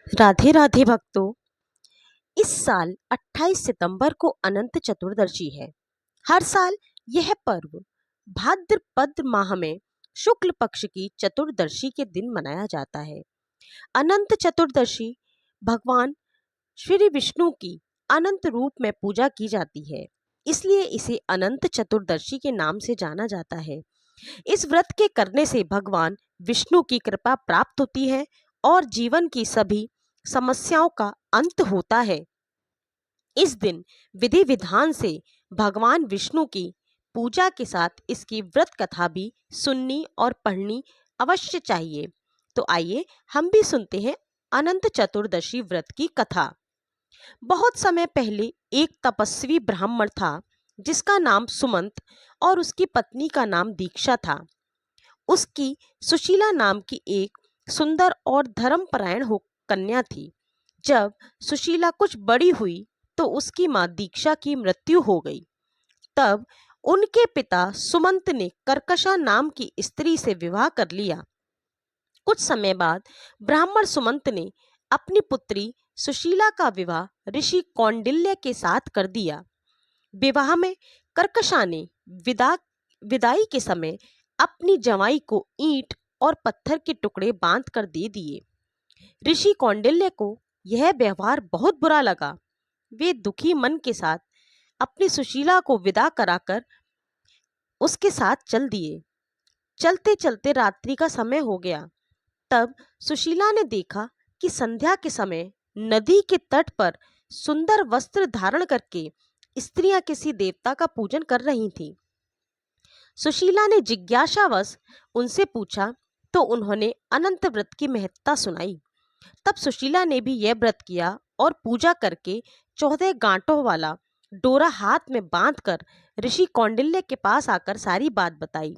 राधे राधे भक्तों। इस साल 28 सितंबर को अनंत चतुर्दशी है। हर साल यह पर्व भाद्रपद माह में शुक्ल पक्ष की चतुर्दशी के दिन मनाया जाता है। अनंत चतुर्दशी भगवान श्री विष्णु की अनंत रूप में पूजा की जाती है, इसलिए इसे अनंत चतुर्दशी के नाम से जाना जाता है। इस व्रत के करने से भगवान विष्णु की कृपा प्राप्त होती है और जीवन की सभी समस्याओं का अंत होता है। इस दिन विधि विधान से भगवान विष्णु की पूजा के साथ इसकी व्रत कथा भी सुननी और पढ़नी अवश्य चाहिए। तो आइए हम भी सुनते हैं अनंत चतुर्दशी व्रत की कथा। बहुत समय पहले एक तपस्वी ब्राह्मण था जिसका नाम सुमंत और उसकी पत्नी का नाम दीक्षा था। उसकी सुशीला नाम की एक सुंदर और धर्मपरायण हो कन्या थी। जब सुशीला कुछ बड़ी हुई तो उसकी मां दीक्षा की मृत्यु हो गई। तब उनके पिता सुमंत ने कर्कशा नाम की स्त्री से विवाह कर लिया। कुछ समय बाद ब्राह्मण सुमंत ने अपनी पुत्री सुशीला का विवाह ऋषि कौंडिल्य के साथ कर दिया। विवाह में कर्कशा ने विदाई के समय अपनी जवाई को ईंट और पत्थर के टुकड़े बांध कर दे दिए। ऋषि कौंडिल्य को यह व्यवहार बहुत बुरा लगा। वे दुखी मन के साथ अपनी सुशीला को विदा कराकर उसके साथ चल दिए। चलते चलते रात्रि का समय हो गया। तब सुशीला ने देखा कि संध्या के समय नदी के तट पर सुंदर वस्त्र धारण करके स्त्रियां किसी देवता का पूजन कर रही थीं। सुशीला ने जिज्ञासावश उनसे पूछा तो उन्होंने अनंत व्रत की महत्ता सुनाई। तब सुशीला ने भी यह व्रत किया और पूजा करके 14 गांठों वाला डोरा हाथ में बांधकर ऋषि कौंडिल्य के पास आकर सारी बात बताई।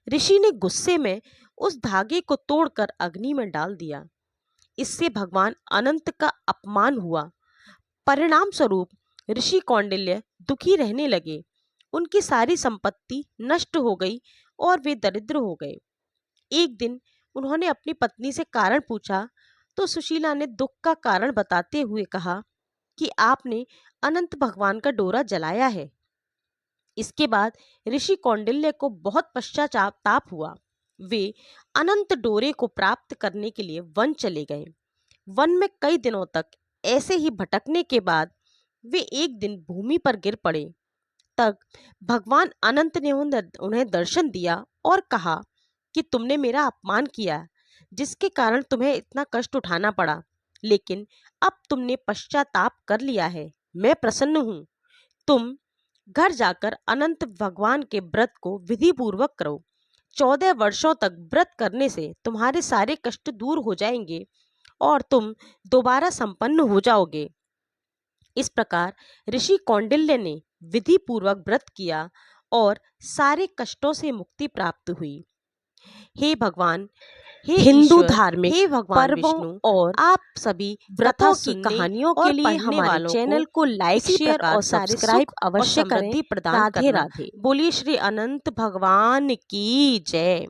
ऋषि ने गुस्से में उस धागे को तोड़कर अग्नि में डाल दिया। इससे भगवान अनंत का अपमान हुआ। परिणाम स्वरूप ऋषि कौंडिल्य दुखी रहने लगे। उनकी सारी संपत्ति नष्ट हो गई और वे दरिद्र हो गए। एक दिन उन्होंने अपनी पत्नी से कारण पूछा तो सुशीला ने दुख का कारण बताते हुए कहा कि आपने अनंत भगवान का डोरा जलाया है। इसके बाद ऋषि कौंडिल्य को बहुत पश्चाताप हुआ। वे अनंत डोरे को प्राप्त करने के लिए वन चले गए। वन में कई दिनों तक ऐसे ही भटकने के बाद वे एक दिन भूमि पर गिर पड़े। तब भगवान अनंत ने उन्हें दर्शन दिया और कहा कि तुमने मेरा अपमान किया, जिसके कारण तुम्हें इतना कष्ट उठाना पड़ा, लेकिन अब तुमने पश्चाताप कर लिया है। मैं प्रसन्न हूँ। तुम घर जाकर अनंत भगवान के व्रत को विधि पूर्वक करो। 14 वर्षों तक व्रत करने से तुम्हारे सारे कष्ट दूर हो जाएंगे और तुम दोबारा संपन्न हो जाओगे। इस प्रकार ऋषि कौंडिल्य ने विधि पूर्वक व्रत किया और सारे कष्टों से मुक्ति प्राप्त हुई। हे भगवान, हे हिंदू धार्मिक, हे भगवान विष्णु और आप सभी व्रतों की कहानियों के लिए हमारे चैनल को लाइक, शेयर और सब्सक्राइब अवश्य करें। राधे राधे। बोलिए श्री अनंत भगवान की जय।